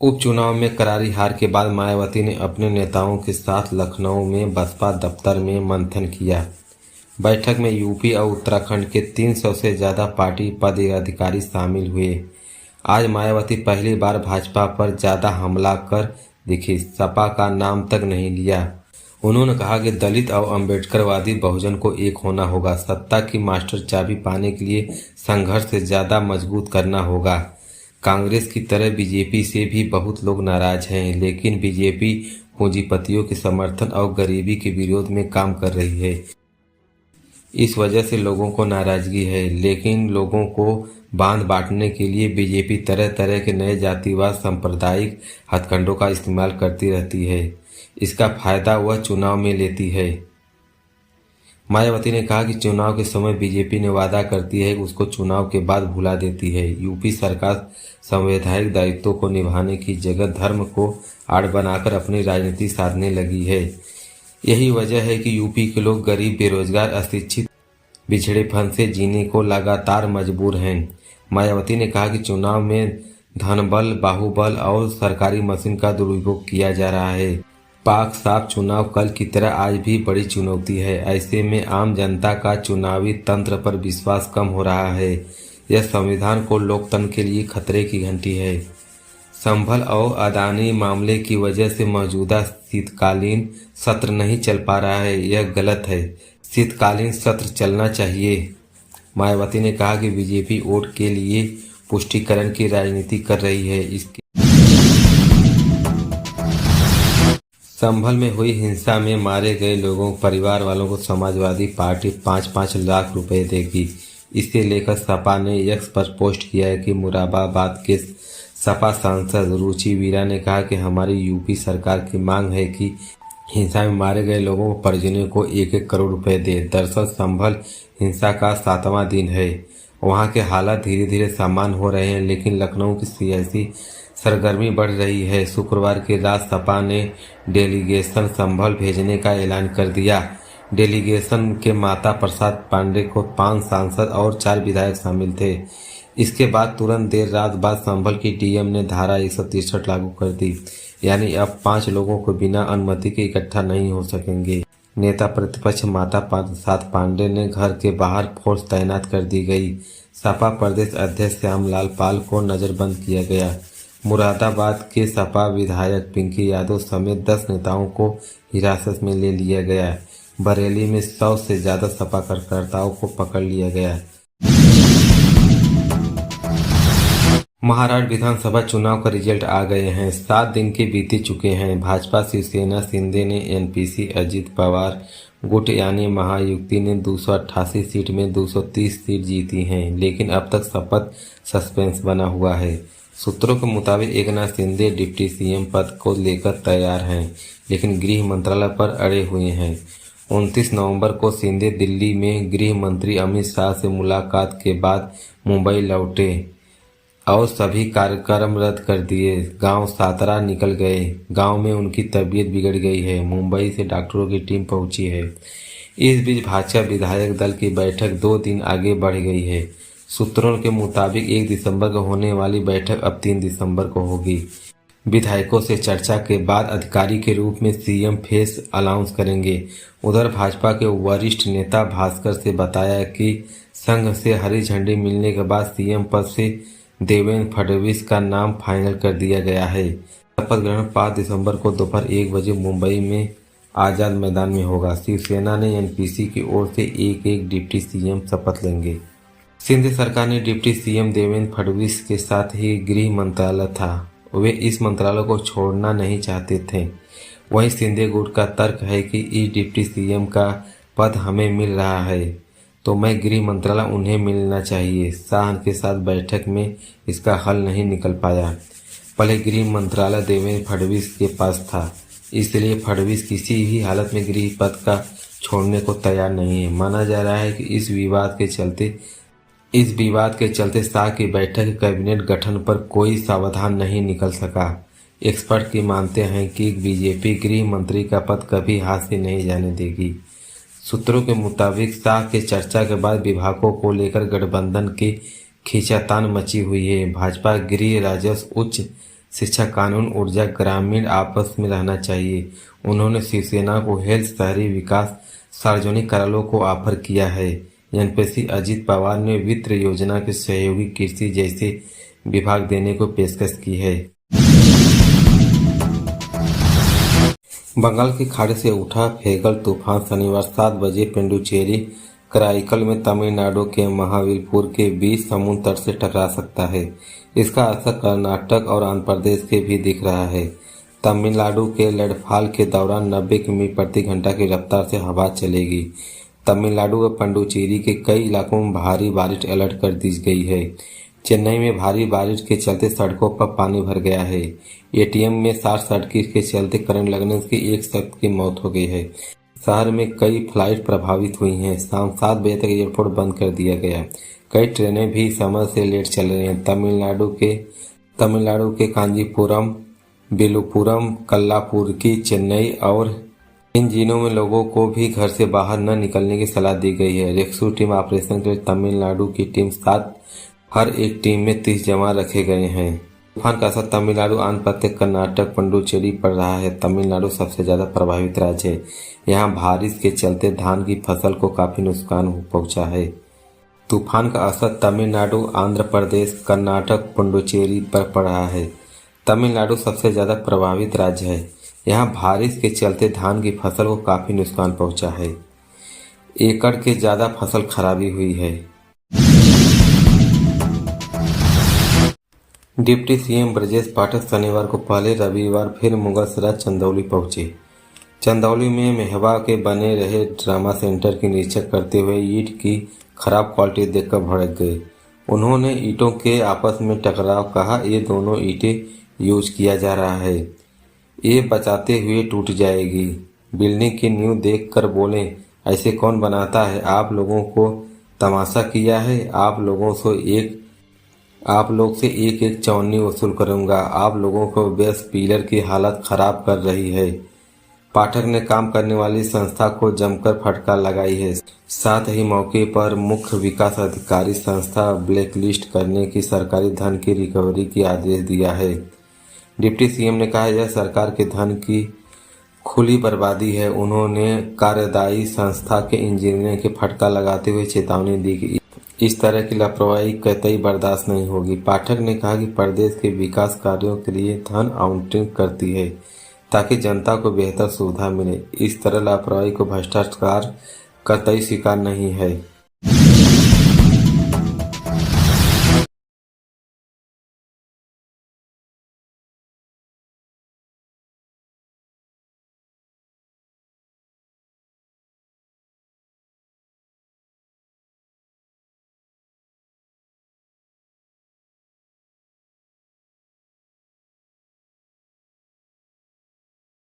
उपचुनाव में करारी हार के बाद मायावती ने अपने नेताओं के साथ लखनऊ में बसपा दफ्तर में मंथन किया। बैठक में यूपी और उत्तराखंड के 300 से ज्यादा पार्टी पदाधिकारी शामिल हुए। आज मायावती पहली बार भाजपा पर ज्यादा हमला कर दिखी, सपा का नाम तक नहीं लिया। उन्होंने कहा कि दलित और अम्बेडकरवादी बहुजन को एक होना होगा। सत्ता की मास्टर चाबी पाने के लिए संघर्ष से ज्यादा मजबूत करना होगा। कांग्रेस की तरह बीजेपी से भी बहुत लोग नाराज हैं, लेकिन बीजेपी पूंजीपतियों के समर्थन और गरीबी के विरोध में काम कर रही है। इस वजह से लोगों को नाराजगी है, लेकिन लोगों को बांध बांटने के लिए बीजेपी तरह तरह के नए जातिवाद सांप्रदायिक हथकंडों का इस्तेमाल करती रहती है। इसका फायदा वह चुनाव में लेती है। मायावती ने कहा कि चुनाव के समय बीजेपी ने वादा करती है, उसको चुनाव के बाद भुला देती है। यूपी सरकार संवैधानिक दायित्वों को निभाने की जगह धर्म को आड़ बनाकर अपनी राजनीति साधने लगी है। यही वजह है कि यूपी के लोग गरीब, बेरोजगार, अशिक्षित, पिछड़ेपन से जीने को लगातार मजबूर हैं। मायावती ने कहा कि चुनाव में धनबल, बाहुबल और सरकारी मशीन का दुरुपयोग किया जा रहा है। पाक साफ चुनाव कल की तरह आज भी बड़ी चुनौती है। ऐसे में आम जनता का चुनावी तंत्र पर विश्वास कम हो रहा है। यह संविधान को लोकतंत्र के लिए खतरे की घंटी है। संभल और अदानी मामले की वजह से मौजूदा शीतकालीन सत्र नहीं चल पा रहा है, यह गलत है। शीतकालीन सत्र चलना चाहिए। मायावती ने कहा कि बीजेपी वोट के लिए पुष्टिकरण की राजनीति कर रही है। इसके संभल में हुई हिंसा में मारे गए लोगों परिवार वालों को समाजवादी पार्टी 5-5 लाख रुपए देगी। इसे लेकर सपा ने एक्स पर पोस्ट किया है कि मुरादाबाद के सपा सांसद रुचि वीरा ने कहा कि हमारी यूपी सरकार की मांग है कि हिंसा में मारे गए लोगों को परिजनों को 1-1 करोड़ रुपए दे। दरअसल संभल हिंसा का 7वां दिन है। वहां के हालात धीरे धीरे सामान्य हो रहे हैं, लेकिन लखनऊ की सियासी सरगर्मी बढ़ रही है। शुक्रवार की रात सपा ने डेलीगेशन संभल भेजने का ऐलान कर दिया। डेलीगेशन के माता प्रसाद पांडे को 5 सांसद और 4 विधायक शामिल थे। इसके बाद तुरंत देर रात बाद संभल की डीएम ने धारा 163 लागू कर दी, यानी अब 5 लोगों को बिना अनुमति के इकट्ठा नहीं हो सकेंगे। नेता प्रतिपक्ष माता प्रसाद पांडे ने घर के बाहर फोर्स तैनात कर दी गई। सपा प्रदेश अध्यक्ष श्यामलाल पाल को नजरबंद किया गया। मुरादाबाद के सपा विधायक पिंकी यादव समेत 10 नेताओं को हिरासत में ले लिया गया। बरेली में 100 से ज्यादा सपा कार्यकर्ताओं को पकड़ लिया गया। महाराष्ट्र विधानसभा चुनाव का रिजल्ट आ गए हैं। 7 दिन के बीते चुके हैं। भाजपा शिवसेना शिंदे ने एनपीसी अजित पवार गुट यानी महायुति ने 288 सीट में 230 सीट जीती हैं, लेकिन अब तक शपथ सस्पेंस बना हुआ है। सूत्रों के मुताबिक एकनाथ शिंदे डिप्टी सीएम पद को लेकर तैयार हैं, लेकिन गृह मंत्रालय पर अड़े हुए हैं। 29 नवंबर को शिंदे दिल्ली में गृह मंत्री अमित शाह से मुलाकात के बाद मुंबई लौटे और सभी कार्यक्रम रद्द कर दिए। गांव सातरा निकल गए। गांव में उनकी तबीयत बिगड़ गई है। मुंबई से डॉक्टरों की टीम पहुंची है। इस बीच भाजपा विधायक दल की बैठक 2 दिन आगे बढ़ गई है। सूत्रों के मुताबिक 1 दिसंबर को होने वाली बैठक अब 3 दिसंबर को होगी। विधायकों से चर्चा के बाद अधिकारी के रूप में सीएम फेस अनाउंस करेंगे। उधर भाजपा के वरिष्ठ नेता भास्कर से बताया कि संघ से हरी झंडी मिलने के बाद सीएम पद से देवेंद्र फडणवीस का नाम फाइनल कर दिया गया है। शपथ ग्रहण 5 दिसंबर को दोपहर 1 बजे मुंबई में आजाद मैदान में होगा। शिवसेना ने एनपीसी की ओर से एक डिप्टी सीएम शपथ लेंगे। सिंध सरकार ने डिप्टी सीएम देवेंद्र फडणवीस के साथ ही गृह मंत्रालय था। वे इस मंत्रालय को छोड़ना नहीं चाहते थे। वहीं सिंधे गुट का तर्क है कि इस डिप्टी सीएम का पद हमें मिल रहा है तो मैं गृह मंत्रालय उन्हें मिलना चाहिए। शाह के साथ बैठक में इसका हल नहीं निकल पाया। पहले गृह मंत्रालय देवेंद्र फडणवीस के पास था, इसलिए फडणवीस किसी भी हालत में गृह पद का छोड़ने को तैयार नहीं है। माना जा रहा है कि इस विवाद के चलते शाह की बैठक कैबिनेट गठन पर कोई समाधान नहीं निकल सका। एक्सपर्ट की मानते हैं कि बीजेपी गृह मंत्री का पद कभी हाथ से नहीं जाने देगी। सूत्रों के मुताबिक शाह के चर्चा के बाद विभागों को लेकर गठबंधन की खींचातान मची हुई है। भाजपा गृह, राजस्व, उच्च शिक्षा, कानून, ऊर्जा, ग्रामीण आपस में रहना चाहिए। उन्होंने शिवसेना को हेल्थ, शहरी विकास, सार्वजनिक कार्यालयों को ऑफर किया है। एनपीसी अजित पवार ने वित्त योजना के सहयोगी कृषि जैसे विभाग देने को पेशकश की है। बंगाल की खाड़ी से उठा फेगल तूफान शनिवार 7 बजे पुडुचेरी कराईकल में तमिलनाडु के महाबलीपुर के बीच समुद्र तट से टकरा सकता है। इसका असर कर्नाटक और आंध्र प्रदेश के भी दिख रहा है। तमिलनाडु के लैंडफॉल के दौरान 90 किमी प्रति घंटा की रफ्तार से हवा चलेगी। तमिलनाडु व पुडुचेरी के कई इलाकों में भारी बारिश अलर्ट कर दी गई है। चेन्नई में भारी बारिश के चलते सड़कों पर पानी भर गया है। एटीएम में शॉर्ट सर्किट के चलते करंट लगने से एक शख्स की मौत हो गई है। शहर में कई फ्लाइट प्रभावित हुई हैं। शाम 7 बजे तक एयरपोर्ट बंद कर दिया गया। कई ट्रेनें भी समय से लेट चल रही हैं। तमिलनाडु के कांजीपुरम, विलुपुरम, कल्लापुरगी, चेन्नई और इन जिलों में लोगों को भी घर से बाहर न निकलने की सलाह दी गई है। रेस्क्यू टीम ऑपरेशन के लिए तमिलनाडु की टीम 7 हर एक टीम में 30 जवान रखे गए हैं। तूफान का असर तमिलनाडु, आंध्र प्रदेश, कर्नाटक, पुडुचेरी पड़ रहा है। तमिलनाडु सबसे ज्यादा प्रभावित राज्य है। यहाँ बारिश के चलते धान की फसल को काफी नुकसान पहुंचा है। तूफान का असर तमिलनाडु, आंध्र प्रदेश, कर्नाटक, पुडुचेरी पर पड़ रहा है। तमिलनाडु सबसे ज्यादा प्रभावित राज्य है। यहाँ बारिश के चलते धान की फसल को काफी नुकसान पहुंचा है। एकड़ के ज्यादा फसल खराबी हुई है। डिप्टी सीएम ब्रजेश पाठक शनिवार को पहले रविवार फिर मुगलसराय चंदौली पहुंचे। चंदौली में मेहवा के बने रहे ड्रामा सेंटर की निरीक्षण करते हुए ईंट की खराब क्वालिटी देखकर भड़क गए। उन्होंने ईंटों के आपस में टकराव कहा, ये दोनों ईंटें यूज किया जा रहा है, ये बचाते हुए टूट जाएगी। बिल्डिंग की नींव देखकर बोले, ऐसे कौन बनाता है? आप लोगों को तमाशा किया है? आप लोग से एक एक चौनी वसूल करूंगा। आप लोगों को बेस पिलर की हालत खराब कर रही है। पाठक ने काम करने वाली संस्था को जमकर फटकार लगाई है। साथ ही मौके पर मुख्य विकास अधिकारी संस्था ब्लैकलिस्ट करने की सरकारी धन की रिकवरी की आदेश दिया है। डिप्टी सीएम ने कहा, यह सरकार के धन की खुली बर्बादी है। उन्होंने कार्यदायी संस्था के इंजीनियर के फटकार लगाते हुए चेतावनी दी कि इस तरह की लापरवाही कतई बर्दाश्त नहीं होगी। पाठक ने कहा कि प्रदेश के विकास कार्यों के लिए धन आवंटित करती है ताकि जनता को बेहतर सुविधा मिले। इस तरह लापरवाही को भ्रष्टाचार कतई स्वीकार नहीं है।